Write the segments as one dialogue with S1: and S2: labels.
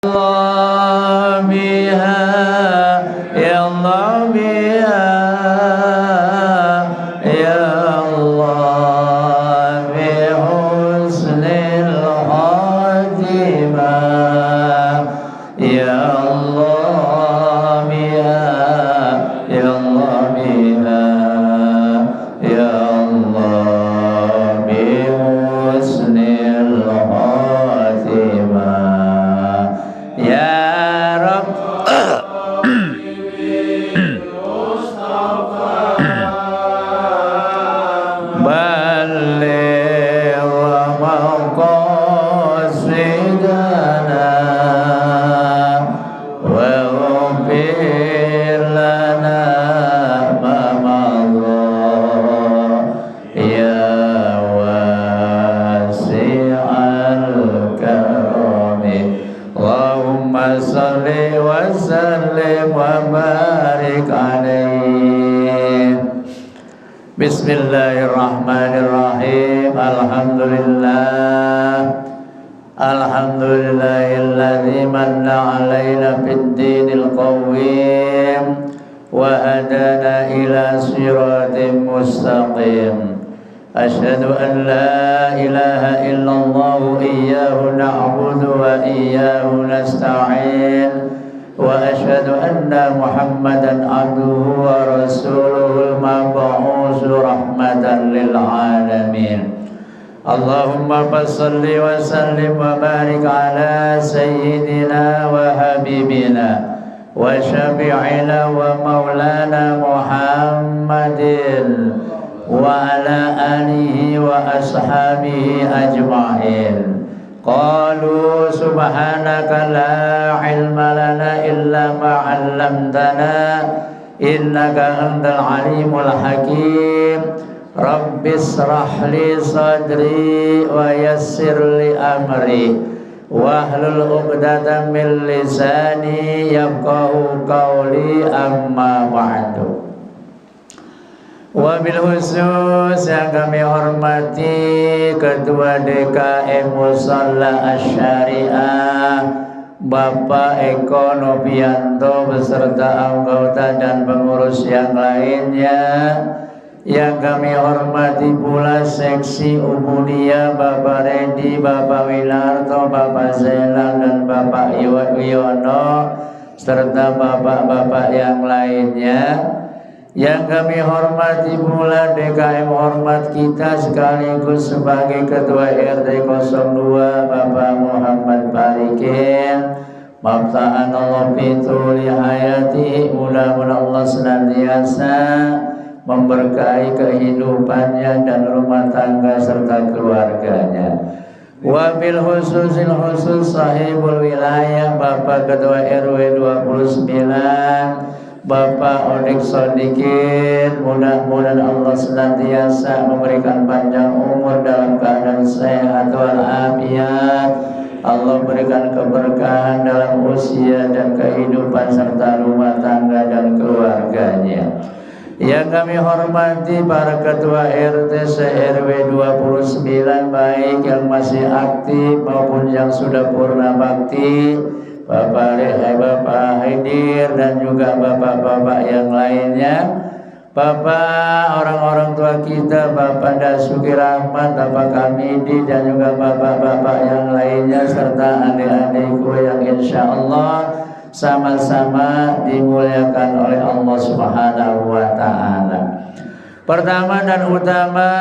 S1: Allah biha ya Allah biha ya Allah bi husnil khatimah ya Allah biha ya Allah biha ya Allah bi husnil khatimah ya Rabb baligh maqasidana wa ghfir lana ma madha ya wasi'al karami Allahumma salli wa sallim wa barik alaihi. Bismillahirrahmanirrahim. Alhamdulillahilladzi manna alaina fid dinil qawwim wa hadana ila siratim mustaqim. Asyhadu an la ilaha illallah iyyahu na'budu wa iyyahu nasta'in wa asyhadu anna Muhammadan abduhu wa rasuluhul mab'uusu rahmatan lil alamin. Allahumma shalli wa sallim wa barik ala sayyidina wa habibina wa syafi'ina wa maulana Muhammadin wa ala alihi wa ashabihi ajma'in. Qalu subhanaka la ilma lana illa ma 'allamtana innaka antal alimul hakim. Rabbis shrah li sadri wa yassir li amri wahlul 'uqdatam min lisani yafqahu qawli amma ba'du. Wabil khusus yang kami hormati Ketua DKM Musalla Asy-Syariah Bapak Eko Novianto beserta anggota dan pengurus yang lainnya. Yang kami hormati pula seksi Umudia Bapak Redi, Bapak Wilarto, Bapak Zelang dan Bapak Wiono serta bapak-bapak yang lainnya. Yang kami hormati pula DKM hormat kita sekaligus sebagai Ketua RT 02 Bapak Muhammad Barikin. Mabta'an Allah fituli hayati, mudah-mudahan Allah senantiasa memberkahi kehidupannya dan rumah tangga serta keluarganya. Wabil khusus sahibul wilayah Bapak Ketua RW 29 Bapak Odik Sodikin, mudah-mudahan Allah senantiasa memberikan panjang umur dalam keadaan sehat walafiat. Allah berikan keberkahan dalam usia dan kehidupan serta rumah tangga dan keluarganya. Yang kami hormati para ketua RT se-RW 29 baik yang masih aktif maupun yang sudah purna bakti, Bapak Haidir dan juga bapak-bapak yang lainnya, Bapak orang-orang tua kita, Bapak Dasuki Rahmat, Bapak Kamidi dan juga bapak-bapak yang lainnya serta adik-adikku yang insya Allah sama-sama dimuliakan oleh Allah Subhanahu wa ta'ala. Pertama dan utama,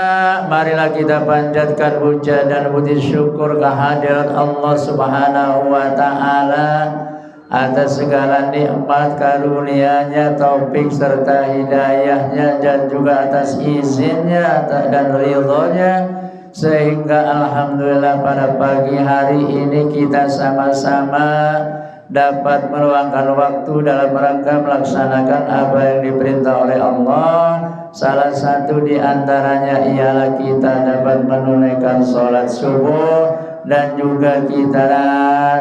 S1: marilah kita panjatkan puja dan puji syukur kehadirat Allah Subhanahu wa ta'ala atas segala nikmat karunia-Nya, taufik serta hidayahnya dan juga atas izinnya dan ridhonya, sehingga alhamdulillah pada pagi hari ini kita sama-sama dapat meluangkan waktu dalam rangka melaksanakan apa yang diperintah oleh Allah. Salah satu di antaranya ialah kita dapat menunaikan sholat subuh dan juga kita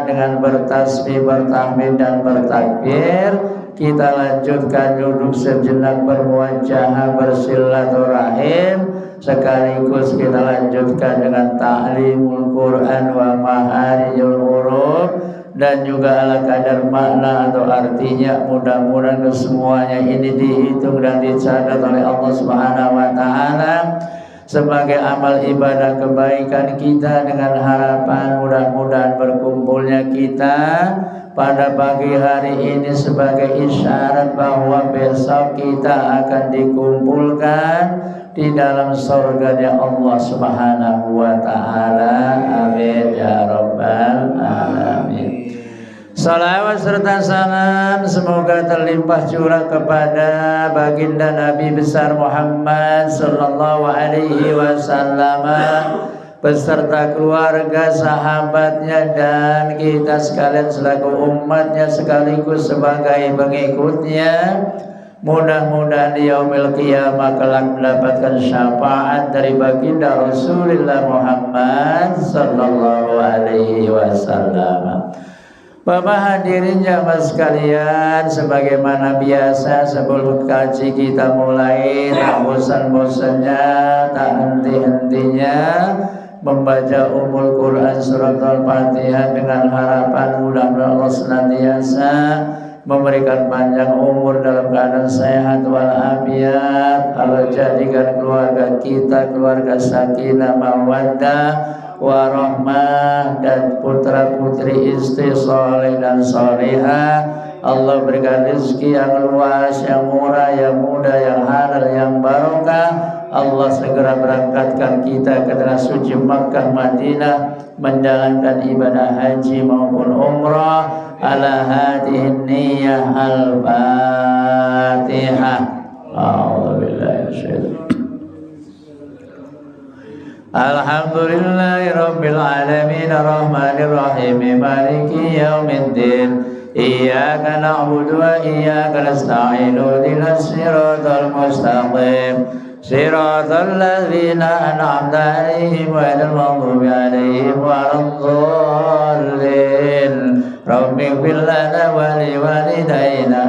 S1: dengan bertasbih, bertahmid dan bertakbir kita lanjutkan duduk sejenak bermuajahah bersilaturahim sekaligus kita lanjutkan dengan ta'limul Quran wa ma'arijul huruf dan juga ala kadar makna atau artinya. Mudah-mudahan kesemuanya ini dihitung dan dicatat oleh Allah Subhanahu wa taala sebagai amal ibadah kebaikan kita, dengan harapan mudah-mudahan berkumpulnya kita pada pagi hari ini sebagai isyarat bahwa besok kita akan dikumpulkan di dalam surganya Allah Subhanahu wa taala. Amin ya rabbal alamin. Salawat serta salam semoga terlimpah curah kepada baginda Nabi besar Muhammad sallallahu alaihi wasallam beserta keluarga, sahabatnya, dan kita sekalian selaku umatnya sekaligus sebagai pengikutnya. Mudah-mudahan di yaumil qiyamah kelak mendapatkan syafaat dari baginda Rasulullah Muhammad sallallahu alaihi wasallam. Bapak hadirin jamaah sekalian, sebagaimana biasa sebelum kaji kita mulai, tak bosan-bosannya, tak henti-hentinya membaca Ummul Quran surat Al-Fatihah dengan harapan mudah-mudahan Allah senantiasa memberikan panjang umur dalam keadaan sehat walafiat. Allah jadikan keluarga kita keluarga sakinah mawaddah warahmah, dan putra putri istri soleh dan solehah. Allah berikan rezeki yang luas, yang murah, yang mudah, yang halal, yang barokah. Allah segera berangkatkan kita ke tanah suci Makkah Madinah menjalankan ibadah haji maupun umrah ala hadhihi niyyah al-Fatihah. A'udzubillahi minasyaitonir. Alhamdulillahi rabbil alamin arrahmanir rahim maliki yaumiddin iyyaka na'budu wa iyyaka nasta'in ihdinas siratal mustaqim siratal ladzina an'amta 'alaihim ghairil maghdubi 'alaihim waladdallin. Rabbighfir lana wa liwalidayna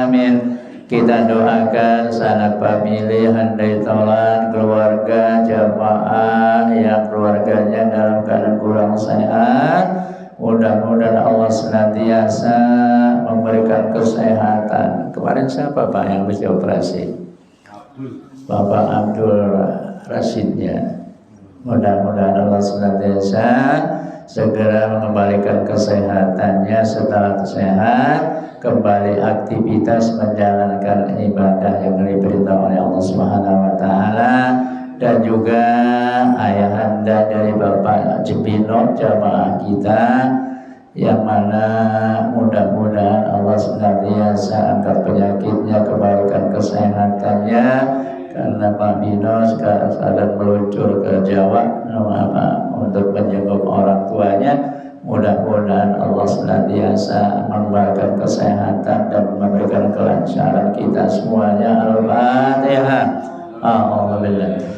S1: amin. Kita doakan sanak famili, handai tolan, keluarga, jamaah yang keluarganya dalam keadaan kurang sehat. Mudah-mudahan Allah senantiasa memberikan kesehatan. Kemarin siapa Pak yang habis dioperasi? Bapak Abdul Rasidnya. Mudah-mudahan Allah senantiasa segera mengembalikan kesehatannya. Setelah sehat, kembali aktivitas menjalankan ibadah yang diperintah oleh Allah Subhanahu wa taala. Dan juga ayahanda dari Bapak Jepino jamaah kita, yang mana mudah-mudahan Allah senantiasa angkat penyakitnya, kembalikan kesehatannya, karena Pak Bino sedang meluncur ke Jawa untuk menjenguk orang tuanya. Mudah-mudahan Allah senantiasa memberikan kesehatan dan memberikan kelancaran kita semuanya. Al-Fatihah. Alhamdulillah.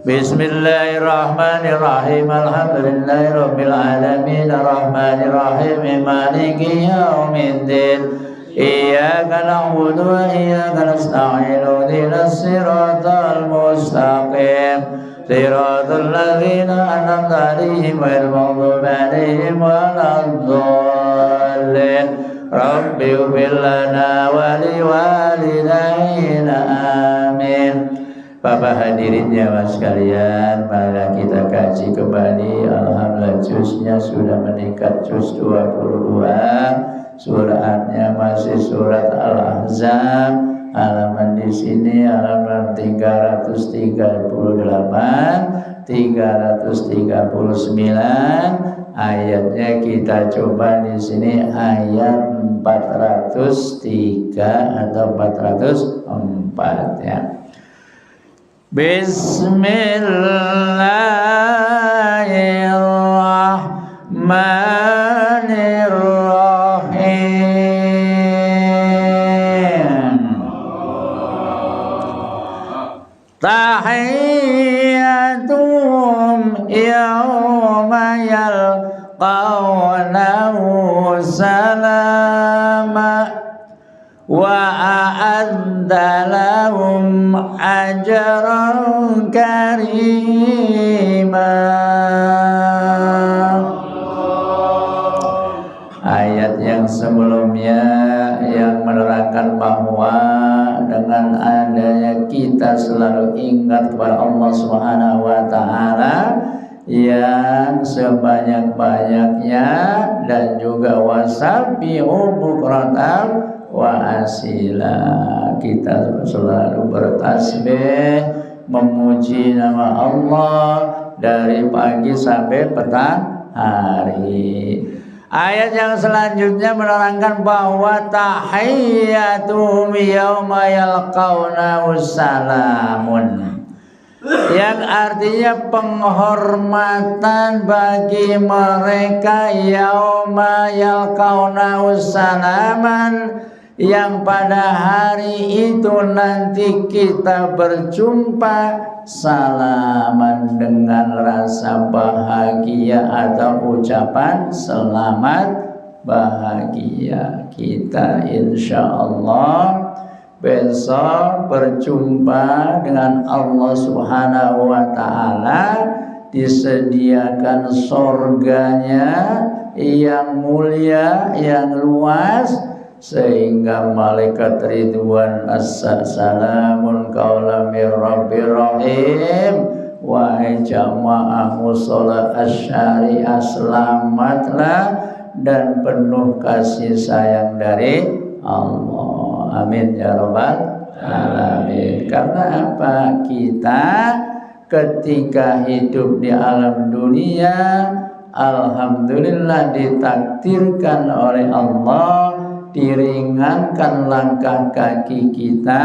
S1: Bismillahirrahmanirrahim. Alhamdulillahirabbil alamin arrahmanir rahim maliki yaumiddin iyyaka na'budu wa iyyaka nasta'in ihdinas siratal mustaqim siratal ladzina an'amta 'alaihim ghairil maghdubi 'alaihim waladdallin. Rabbighfir lana wa liwalidayna amin. Bapak hadirin jamaah sekalian, mari kita kaji kembali. Alhamdulillah juznya sudah meningkat juz 22. Suratnya masih surat Al-Ahzab. Halaman di sini halaman 338, 339. Ayatnya kita coba di sini ayat 403 atau 404 ya. Bismillahirrahmanirrahim. Tahiyyatuhum yawma yalqawnahu salama wa a'adda lahum ajran karima. ayat yang sebelumnya yang menerangkan bahwa dengan adanya kita selalu ingat kepada Allah Subhanahu wa taala yang sebanyak-banyaknya, dan juga wasabbihu bukratan wa asila, kita selalu bertasbih memuji nama Allah dari pagi sampai petang hari. Ayat yang selanjutnya menerangkan bahwa tahiyyatuhum yauma yalqaunahu salamun, yang artinya penghormatan bagi mereka yauma yalqaunahu salaman, yang pada hari itu nanti kita berjumpa salaman dengan rasa bahagia atau ucapan selamat bahagia. Kita insya Allah besok berjumpa dengan Allah Subhanahu wa taala, disediakan surganya yang mulia, yang luas, sehingga malaikat Ridwan assalamun qaulam mir rabbir rahim, wahai jamaah mushola asyariah, selamatlah dan penuh kasih sayang dari Allah. Amin ya rabbal alamin. Karena apa? Kita ketika hidup di alam dunia, alhamdulillah ditakdirkan oleh Allah, diringankan langkah kaki kita,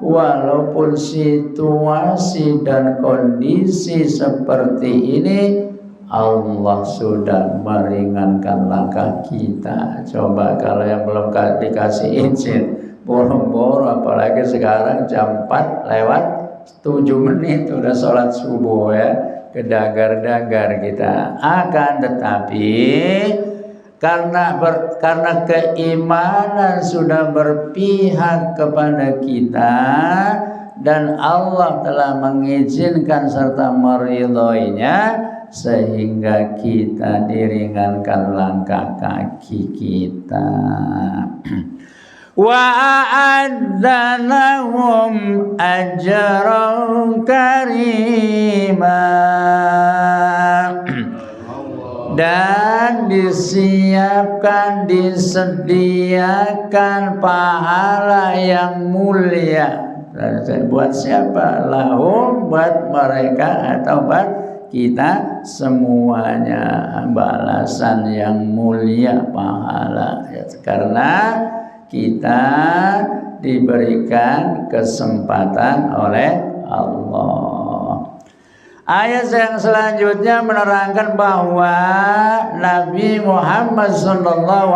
S1: walaupun situasi dan kondisi seperti ini, Allah sudah meringankan langkah kita. Coba kalau yang belum dikasih izin, boro-boro, apalagi sekarang jam 4 lewat 7 menit udah sholat subuh ya, kedagar-dagar kita. Akan tetapi karena keimanan sudah berpihak kepada kita dan Allah telah mengizinkan serta meridhoinya, sehingga kita diringankan langkah kaki kita. Wa a'adda lahum ajran karima, dan disediakan pahala yang mulia. Buat siapa? Lahum, buat mereka atau buat kita semuanya, balasan yang mulia, pahala ya, karena kita diberikan kesempatan oleh Allah. Ayat yang selanjutnya menerangkan bahwa Nabi Muhammad SAW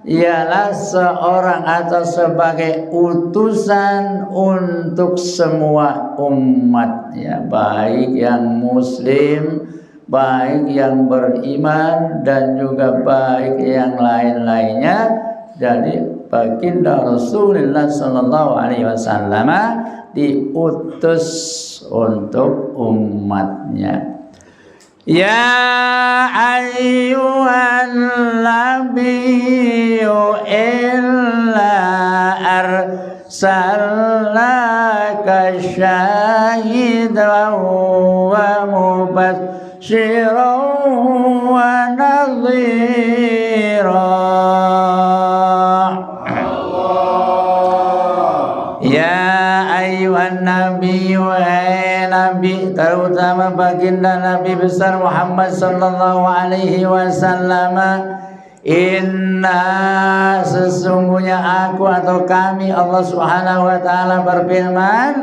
S1: ialah seorang atau sebagai utusan untuk semua umat ya, baik yang muslim, baik yang beriman, dan juga baik yang lain-lainnya. Jadi baginda Rasulullah SAW diutus untuk umatnya. Ya ayyuhan nabiyyu illa arsalnaka syahidan wa mubasysyiran wa nadhira. Ya ayyuhan nabiyyu, Nabi, terutama baginda Nabi besar Muhammad sallallahu alaihi wasallam, inna, sesungguhnya aku atau kami, Allah Subhanahu wa taala berfirman,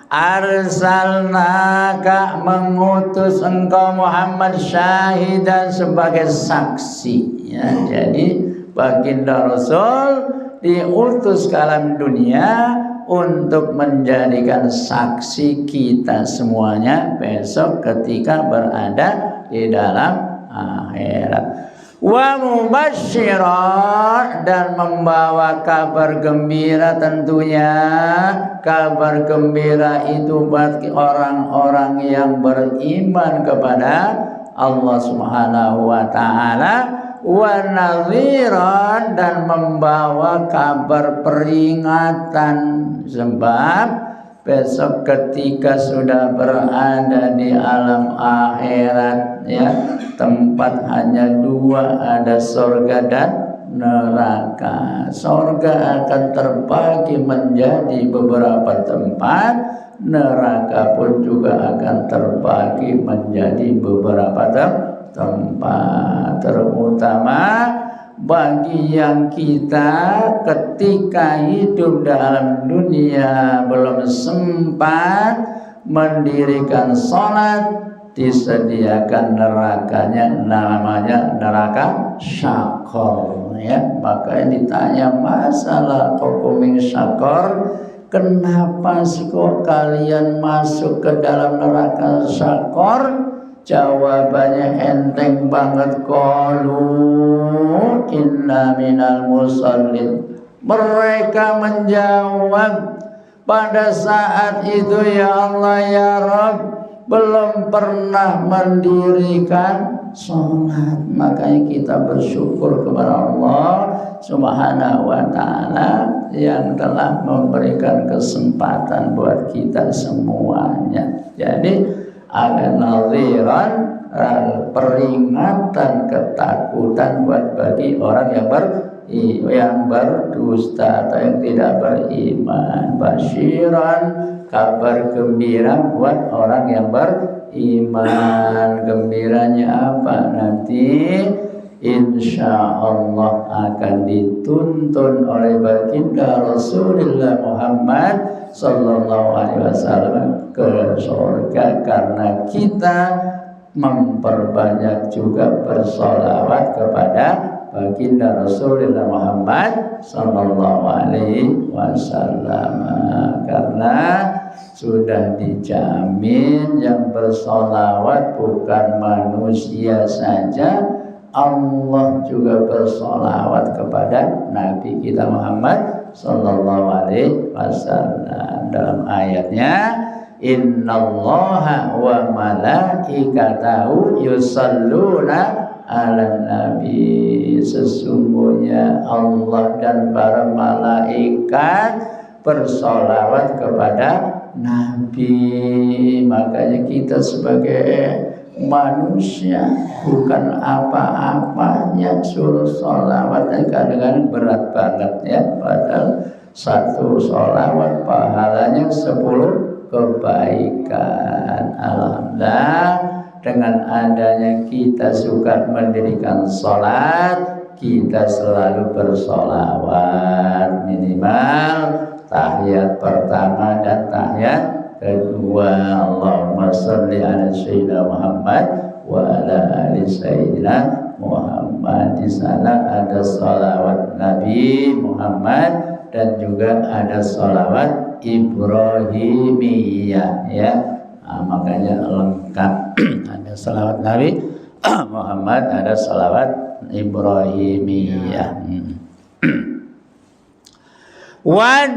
S1: arsalnaka, mengutus engkau Muhammad syahidan, sebagai saksi ya. Jadi baginda Rasul diutus ke alam dunia untuk menjadikan saksi kita semuanya besok ketika berada di dalam akhirat. Wa mubasysyiran, dan membawa kabar gembira, tentunya kabar gembira itu bagi orang-orang yang beriman kepada Allah Subhanahu wa taala, wa nadhiran, dan membawa kabar peringatan. Sebab besok ketika sudah berada di alam akhirat, ya, tempat hanya dua, ada surga dan neraka. Surga akan terbagi menjadi beberapa tempat, neraka pun juga akan terbagi menjadi beberapa tempat. Terutama bagi yang kita ketika hidup dalam dunia belum sempat mendirikan sholat, disediakan nerakanya, namanya neraka syakor, ya. Makanya ditanya masalah hukum syakor, kenapa sih kok kalian masuk ke dalam neraka syakor? Jawabannya enteng banget, qalu inna minal musallin. Mereka menjawab pada saat itu, ya Allah ya Rabb, belum pernah mendirikan sholat. Makanya kita bersyukur kepada Allah Subhanahu wa ta'ala yang telah memberikan kesempatan buat kita semuanya. Jadi ada nadhiran, peringatan, ketakutan buat bagi orang yang berdusta atau yang tidak beriman. Basyiran, kabar gembira buat orang yang beriman. Gembiranya apa? Nanti insya Allah akan dituntun oleh baginda Rasulullah Muhammad Sallallahu Alaihi Wasallam ke surga, karena kita memperbanyak juga bersolawat kepada baginda Rasulullah Muhammad Sallallahu Alaihi Wasallam. Karena sudah dijamin yang bersolawat bukan manusia saja, Allah juga bersolawat kepada Nabi kita Muhammad Sallallahu Alaihi Wasallam. Dalam ayatnya, innallaha wa malaikatahu yusalluna ala nabi. Sesungguhnya Allah dan para malaikat bersolawat kepada Nabi. Makanya kita sebagai manusia bukan apa-apanya suruh sholawat, kadang-kadang berat banget, ya. Padahal satu sholawat pahalanya 10 kebaikan. Alhamdulillah, dengan adanya kita suka mendirikan sholat, kita selalu bersholawat, minimal tahiyat pertama dan tahiyat kedua. Allahumma sholli ala sayyidina Muhammad wa ala ali sayyidina Muhammad. Di sana ada sholawat Nabi Muhammad dan juga ada sholawat Ibrahimiyah, ya. Makanya lengkap. Ada sholawat Nabi Muhammad, ada sholawat Ibrahimiyah. Wada'iyan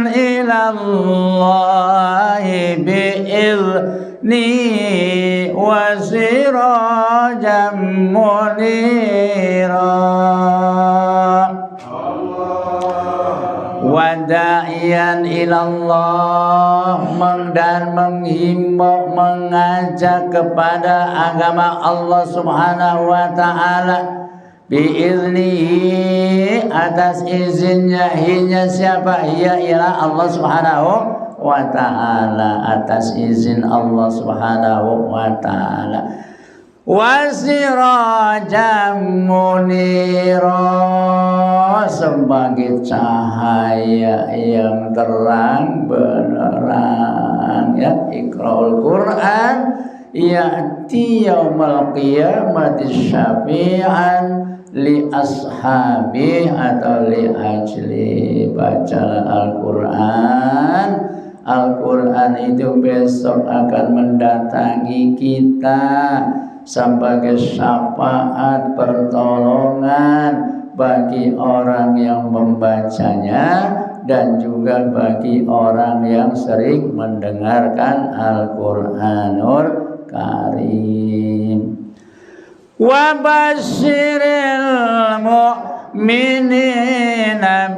S1: ilallahi bi'izni wa sirajan munira. Wada'iyan ilallah, dan menghimbau, mengajak kepada agama Allah Subhanahu wa ta'ala, biiznihi, atas izinnya. Hinya siapa? Hiya ialah Allah Subhanahu wa ta'ala, atas izin Allah Subhanahu wa ta'ala. Wasirajam munira, sebagai cahaya yang terang benerang, ya. Iqra'ul Quran ya'ti yaumal qiyamati syafi'an li ashabi atau li ajli. Bacalah Al-Quran. Al-Quran itu besok akan mendatangi kita sebagai syafaat pertolongan bagi orang yang membacanya dan juga bagi orang yang sering mendengarkan Al-Quranul karim. Wa basyiril mu'minina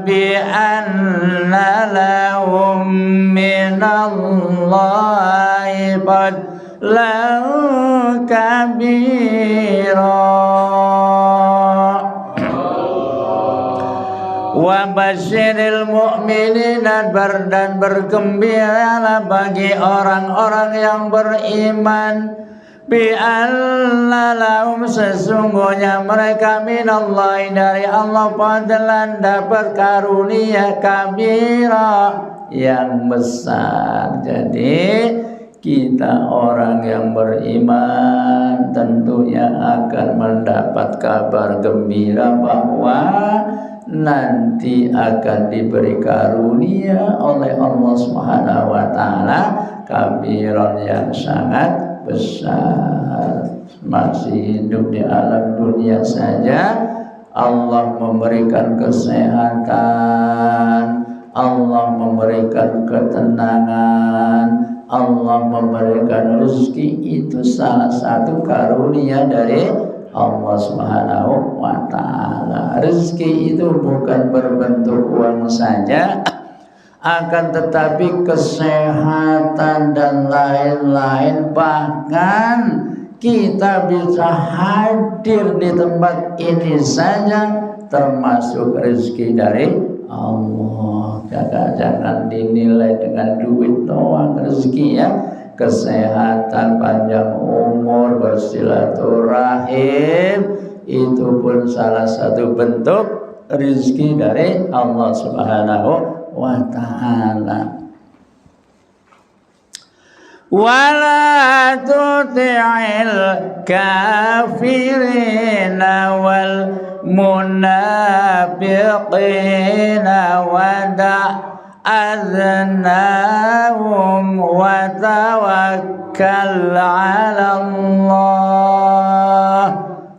S1: bi anna lahum minallahi fadlan kabira. Wa basyiril mu'minina, dan bergembiralah bagi orang-orang yang beriman, bi anna lahum, sesungguhnya mereka minallahi, dari Allah, fadlan, dapat karunia, kabira, yang besar. Jadi kita orang yang beriman tentunya akan mendapat kabar gembira bahwa nanti akan diberi karunia oleh Allah Subhanahu wa taala, kabiran yang sangat besar. Masih hidup di alam dunia saja Allah memberikan kesehatan, Allah memberikan ketenangan, Allah memberikan rezeki. Itu salah satu karunia dari Allah Subhanahu wa taala. Rezeki itu bukan berbentuk uang saja, akan tetapi kesehatan dan lain-lain. Bahkan kita bisa hadir di tempat ini saja termasuk rezeki dari Allah. Jangan dinilai dengan duit doang rezeki ya. Kesehatan, panjang umur, bersilaturahim, itu pun salah satu bentuk rezeki dari Allah Subhanahu wa ta'ala. Wala tuti'il kafirina wal munafiqina wada' aznahum wa tawakkal 'ala Allah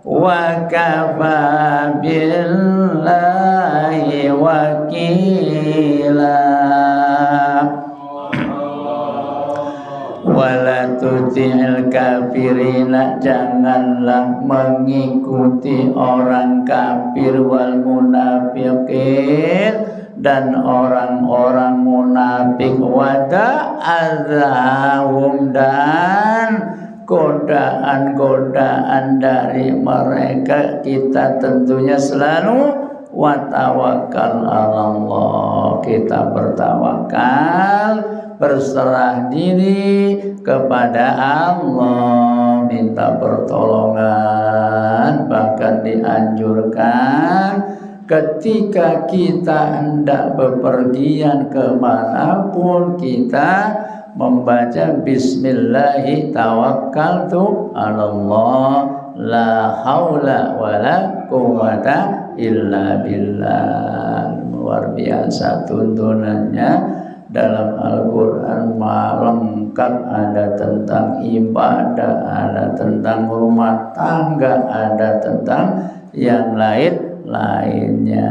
S1: wa kafa billahi wakila. Wala tuti'il kafirina, janganlah mengikuti orang kafir, wal munafiqin, dan orang-orang munafik, wada azahum, dan godaan-godaan dari mereka kita tentunya selalu wa tawakkal 'alallah, kita bertawakal, berserah diri kepada Allah, minta pertolongan. Bahkan dianjurkan ketika kita hendak bepergian kemanapun, kita membaca bismillahi tawakkaltu 'alallah la haula wala quwwata illa billah. Luar biasa tuntunannya dalam Al-Quran, lengkap. Ada tentang ibadah, ada tentang rumah tangga, ada tentang yang lainnya.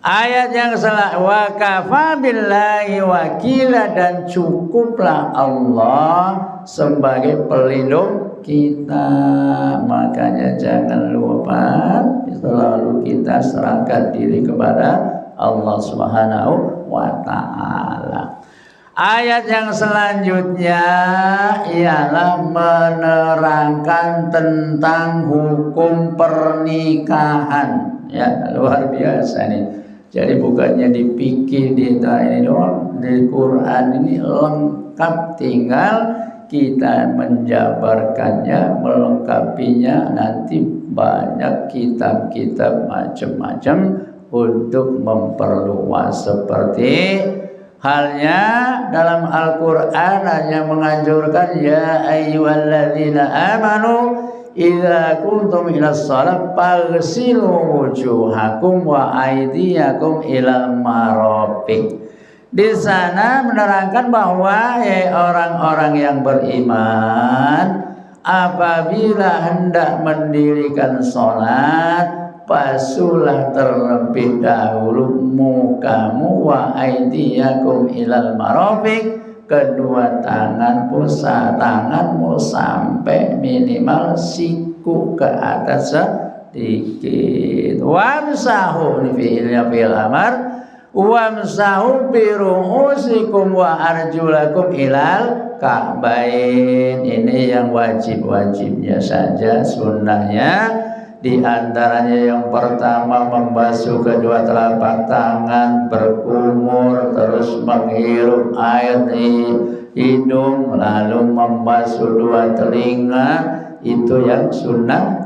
S1: Ayat yang salah, wa kafa billahi wakila, dan cukuplah Allah sebagai pelindung kita. Makanya jangan lupa selalu kita serahkan diri kepada Allah Subhanahu wa ta'ala. Ayat yang selanjutnya ialah menerangkan tentang hukum pernikahan. Ya, luar biasa nih. Jadi bukannya dipikir di ini doang, di Quran ini lengkap, tinggal kita menjabarkannya, melengkapinya. Nanti banyak kitab-kitab macam-macam untuk memperluas. Seperti halnya dalam Al-Quran hanya menganjurkan, ya ayyuhalladzina amanu idza kuntum ila shalah faghsilu wujuhakum wa aydiyakum ilal marafiq. Di sana menerangkan bahwa orang-orang yang beriman apabila hendak mendirikan sholat, basuhlah terlebih dahulu mukamu wa aydiyakum ilal marafiq, kedua tanganmu sampai minimal siku ke atas sedikit. Wamsahu fi'ilnya fi'il amar, wamsahu bi ru'usikum wa arjulakum ilal ka'bain. Ini yang wajib-wajibnya saja, sunnahnya di antaranya yang pertama membasuh kedua telapak tangan, berkumur, terus menghirup air di hidung, lalu membasuh dua telinga. Itu yang sunnah.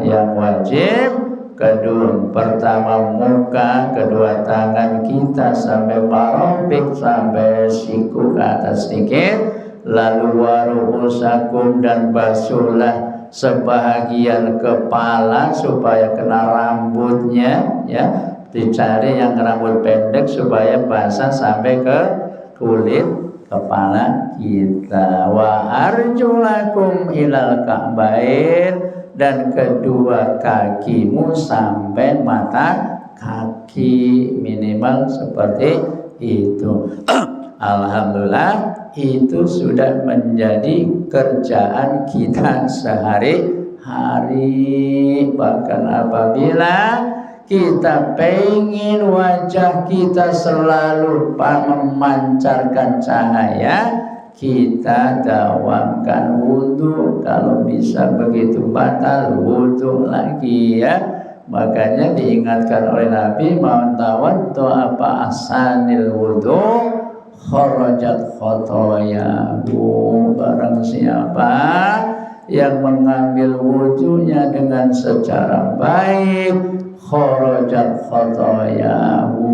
S1: Yang wajib kedua, pertama muka, kedua tangan kita sampai marofik, sampai siku ke atas sedikit, lalu waru'usakum, dan basuhlah sebahagian kepala supaya kena rambutnya, ya, dicari yang rambut pendek supaya basah sampai ke kulit kepala kita. Wa arjulakum ilal ka'bain, dan kedua kakimu sampai mata kaki, minimal seperti itu. Alhamdulillah, itu sudah menjadi kerjaan kita sehari-hari. Bahkan apabila kita pengen wajah kita selalu memancarkan cahaya, kita dawamkan wudhu. Kalau bisa begitu batal, wudhu lagi, ya. Makanya diingatkan oleh Nabi, man tawaddu apa ahsanil wudhu kharajat khotoyahu. Barang siapa yang mengambil wudhunya dengan secara baik, kharajat khotoyahu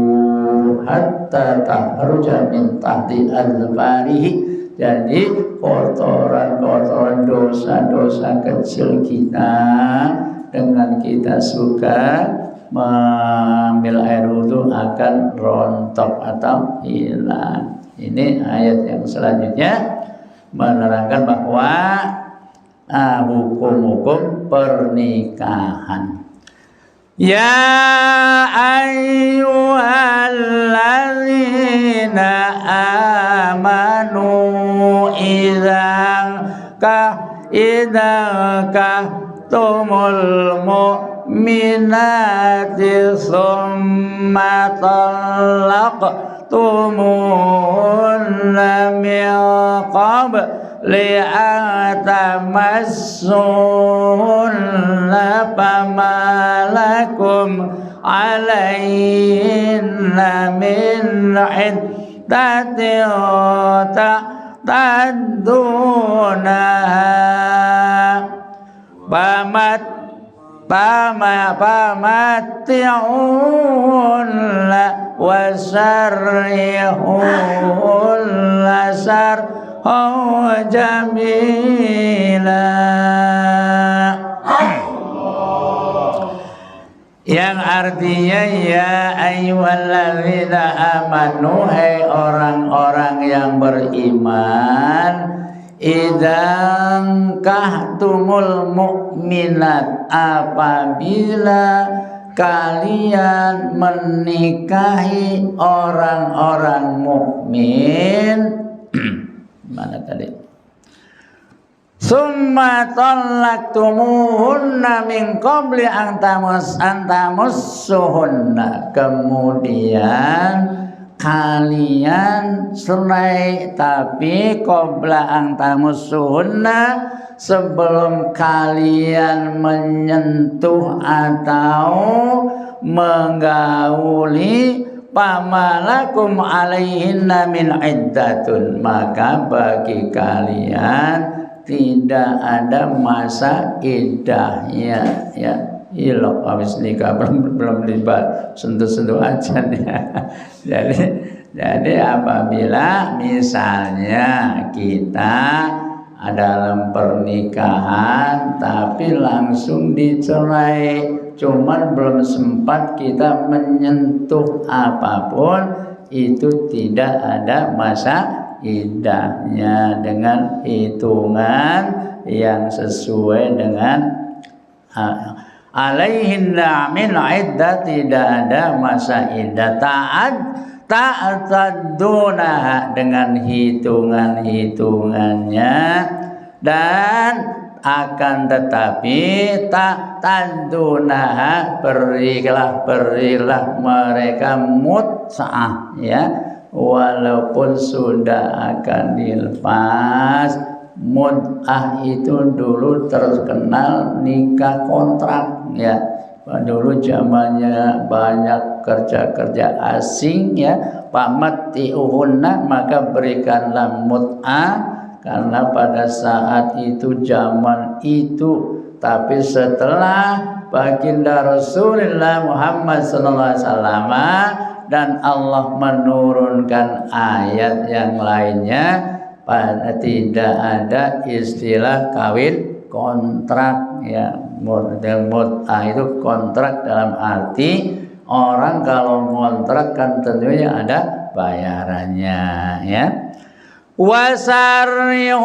S1: hatta tahruja min tahti al-barihi. Jadi kotoran-kotoran dosa-dosa kecil kita, dengan kita suka mengambil air wudhu akan rontok atau hilang. Ini ayat yang selanjutnya menerangkan bahwa hukum-hukum pernikahan. Ya ayyuhalladzina amanu idza kahtumul mu'minati summa talaqtumuhunna min qabli an tamassuhunna fama lakum alayhinna min iddatin famati'unna wasarrihunna sarhan jamila. Yang artinya, ya ayyuhalladzina amanu, hai orang-orang yang beriman, idzan kahtumul mu'minat, apabila kalian menikahi orang-orang mukmin. Mana tadi? Summa talaqtumuhunna min qabli an tamassuhunna, kemudian kalian cerai, tapi qabla an tamassuhunna, sebelum kalian menyentuh atau menggauli, pamalakum alaihinna min iddatun, maka bagi kalian tidak ada masa iddahnya, ya. Ilok habis nikah belum libat sentuh-sentuh aja ya. Jadi apabila misalnya kita dalam pernikahan tapi langsung dicerai, cuman belum sempat kita menyentuh apapun, itu tidak ada masa iddahnya dengan hitungan yang sesuai dengan alaihinna min iddah, tidak ada masa iddah. ta'taduna dengan hitungan-hitungannya, dan akan tetapi tak tanduna berilah mereka mut'ah ya, walaupun sudah akan dilepas. Mut'ah itu dulu terkenal nikah kontrak ya, dulu zamannya banyak kerja asing ya, pamatti'uhunna, maka berikanlah mut'ah. Karena pada saat itu zaman itu, tapi setelah baginda Rasulullah Muhammad SAW dan Allah menurunkan ayat yang lainnya, pada tidak ada istilah kawin kontrak ya. Mut'ah itu kontrak dalam arti orang kalau kontrak kan tentunya ada bayarannya ya. Wasarihul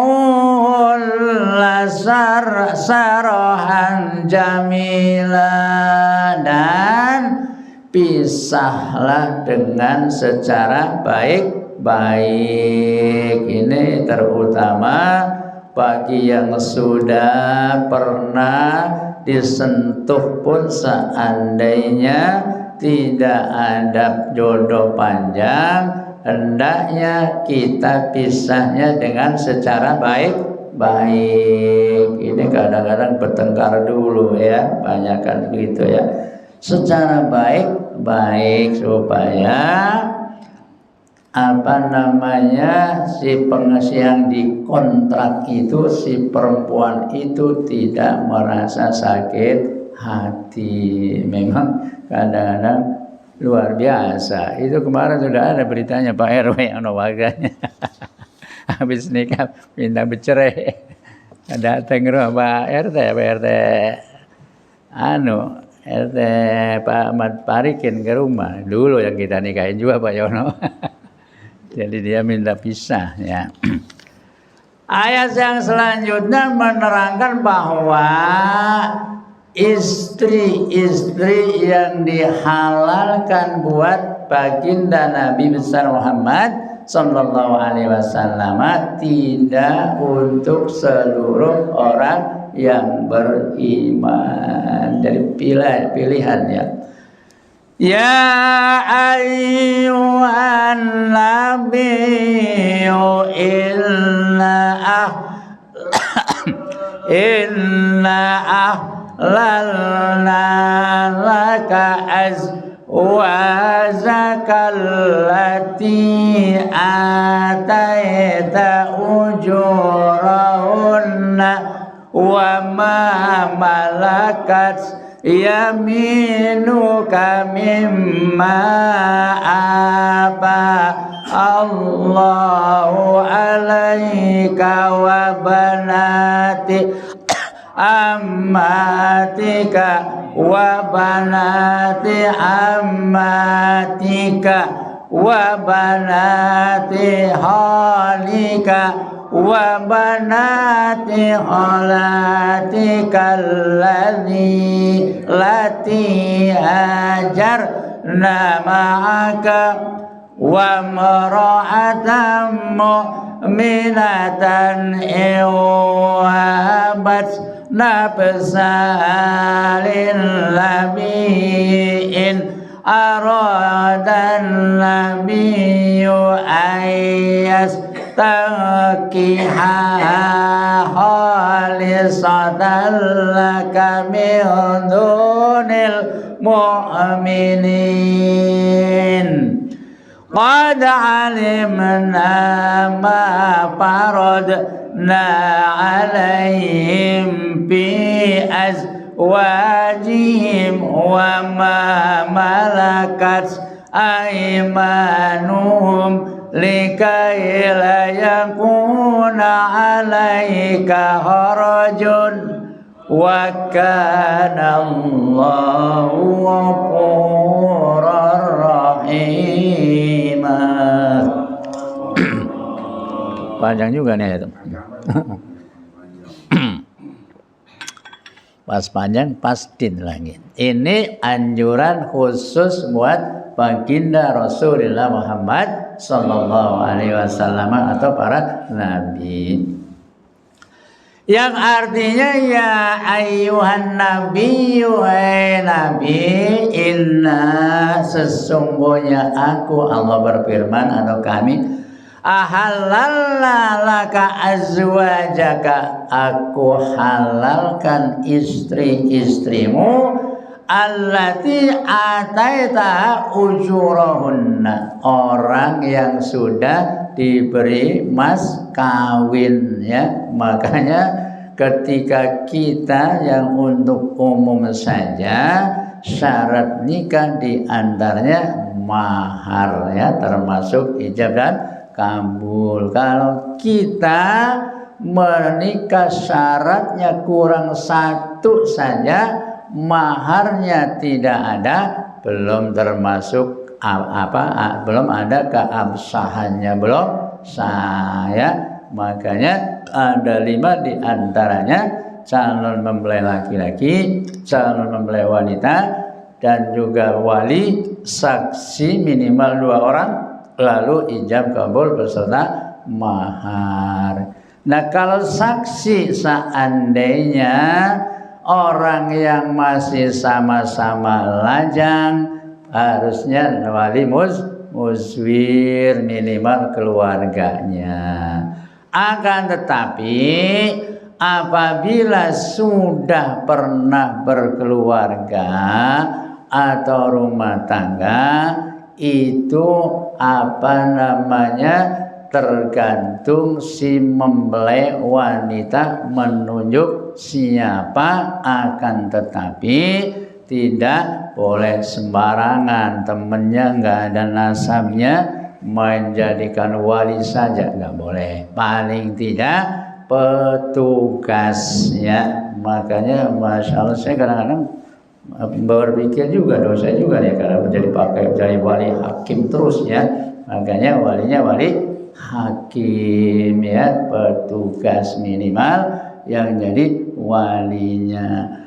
S1: sarahan jamila, dan pisahlah dengan secara baik-baik. Ini terutama bagi yang sudah pernah disentuh pun, seandainya tidak ada jodoh panjang, hendaknya kita pisahnya dengan secara baik-baik. Ini kadang-kadang bertengkar dulu ya, banyak kan begitu ya. Secara baik-baik supaya si yang dikontrak itu, si perempuan itu tidak merasa sakit hati. Memang kadang-kadang luar biasa. Itu kemarin sudah ada beritanya, Pak RW yang warganya habis nikah minta bercerai, datang ke rumah Pak RT RT Pak Ahmad Parikin ke rumah dulu yang kita nikahin juga Pak Yono. Jadi dia minta pisah ya. Ayat yang selanjutnya menerangkan bahwa istri-istri yang dihalalkan buat baginda Nabi besar Muhammad sallallahu alaihi wasallam tidak untuk seluruh orang yang beriman. Dari pilihan ya. Ya ayyuhan nabiyyu inna lalna laka azwajaka allati ataita ujurahunna wa ma malakat yaminuka mimma apa Allahu alaika wa banati ammatika wa banati ammatika wa banati halika wa banati halatika lati hajarna ma'aka wa mara'atan mu'minatan iwabat nafsa lillabi'in aradan nabiyyu ayyas taqiha khalisatan laka min dunil mu'minin. Qad alimna ma faradna alaihim fi azwajihim wa ma malakat aymanuhum likai la yakuna alaika harajun wa kana Allahu ghafurur rahim. Panjang juga nih itu. Pas panjang pas din lagi. Ini anjuran khusus buat baginda Rasulullah Muhammad sallallahu alaihi wasallam atau para nabi. Yang artinya ya ayyuhan nabiyyu, hai nabi, inna sesungguhnya aku, Allah berfirman atau kami, ahallalla laka azwajaka, aku halalkan istri-istrimu, allati ataita ujurahunna, orang yang sudah diberi mas kawin, ya. Makanya ketika kita yang untuk umum saja syarat nikah diantaranya mahar, ya, termasuk ijab dan kabul. Kalau kita menikah syaratnya kurang satu saja, maharnya tidak ada, belum termasuk belum ada keabsahannya, belum sah, ya. Makanya ada 5 diantaranya: calon mempelai laki-laki, calon mempelai wanita, dan juga wali, saksi minimal 2 orang, lalu ijab kabul beserta mahar. Nah, kalau saksi seandainya orang yang masih sama-sama lajang, harusnya wali muswir, minimal keluarganya. Akan tetapi apabila sudah pernah berkeluarga atau rumah tangga, itu tergantung si mempelai wanita menunjuk siapa. Akan tetapi tidak boleh sembarangan, temennya nggak ada nasabnya menjadikan wali saja, nggak boleh. Paling tidak petugas, ya. Makanya masya Allah, saya kadang-kadang berpikir juga, dosa juga ya kalau jadi wali hakim terus, ya. Makanya walinya wali hakim, ya, petugas minimal yang jadi walinya.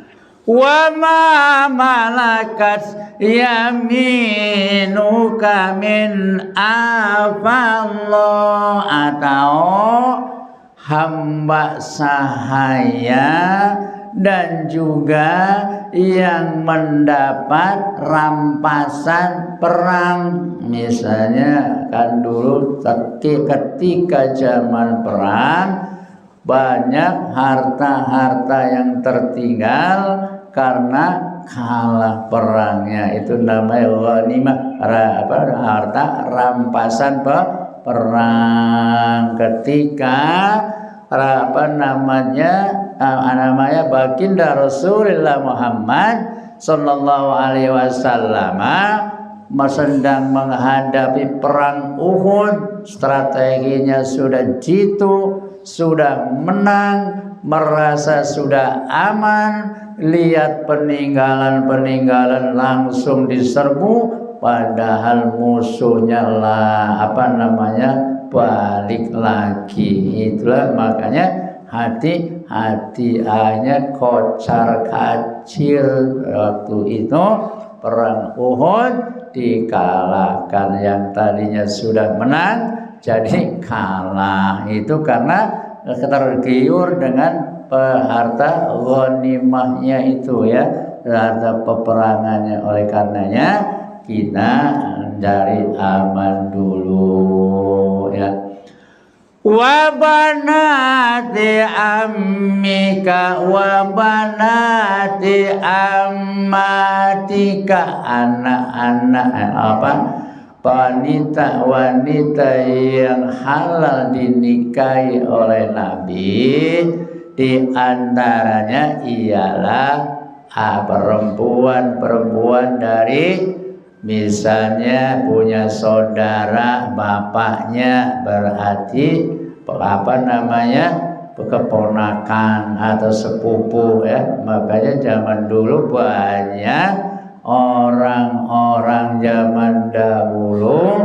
S1: Wa ma malakat yaminuka min afallah, atau hamba sahaya dan juga yang mendapat rampasan perang. Misalnya kan dulu ketika zaman perang banyak harta-harta yang tertinggal karena kalah perangnya, itu namanya ghanimah, harta rampasan perang. Ketika namanya baginda Rasulullah Muhammad sallallahu alaihi wasallam sedang menghadapi perang Uhud, strateginya sudah jitu, sudah menang, merasa sudah aman, lihat peninggalan langsung diserbu, padahal musuhnya balik lagi. Itulah makanya hati-hati hanya kocar kacir waktu itu perang Uhud, dikalahkan. Yang tadinya sudah menang jadi kalah. Itu karena tergiur dengan harta ghanimahnya itu, ya, harta peperangannya. Oleh karenanya kita cari aman dulu, ya. Wa banati ammika wa banati ammatika, anak-anak wanita yang halal dinikahi oleh Nabi, di antaranya ialah perempuan dari, misalnya punya saudara bapaknya, berarti keponakan atau sepupu, ya. Makanya zaman dulu banyak orang-orang zaman dahulu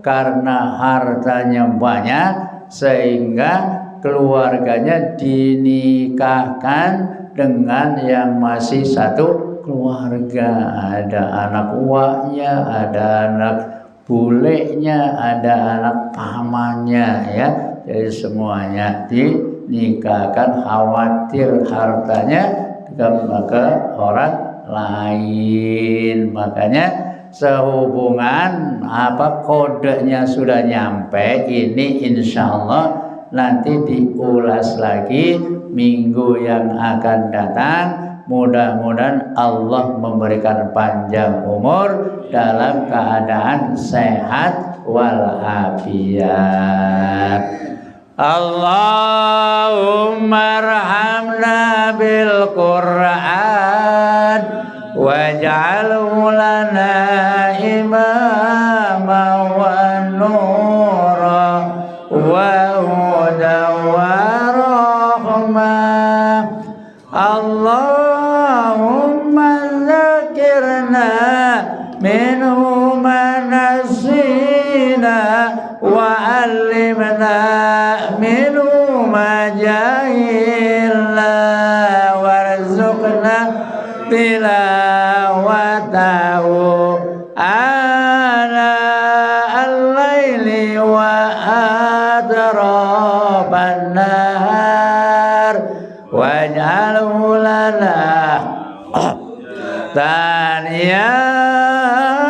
S1: karena hartanya banyak sehingga keluarganya dinikahkan dengan yang masih satu keluarga, ada anak uaknya, ada anak bulenya, ada anak pamannya ya. Jadi semuanya dinikahkan, khawatir hartanya ke orang lain. Makanya sehubungan kodenya sudah nyampe, ini insya Allah nanti diulas lagi minggu yang akan datang. Mudah-mudahan Allah memberikan panjang umur dalam keadaan sehat walafiat. Allahumma arhamna bil Qur'an waj'alhu lana imama wa nura wa huda wa rahmah. Allahumma dzakirna minhu ma nasina wa 'allimna minhu ma jahilna warzuqna tilawatahu ana al-laili wa atraban nahar waj'alhu lana dan ya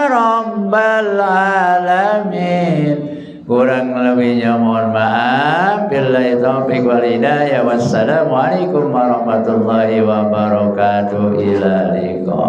S1: rabbal alamin. Kurang lebihnya mohon maaf. Billahi taufiq wal hidayah. Wassalamualaikum warahmatullahi wabarakatuh. Ila liqa.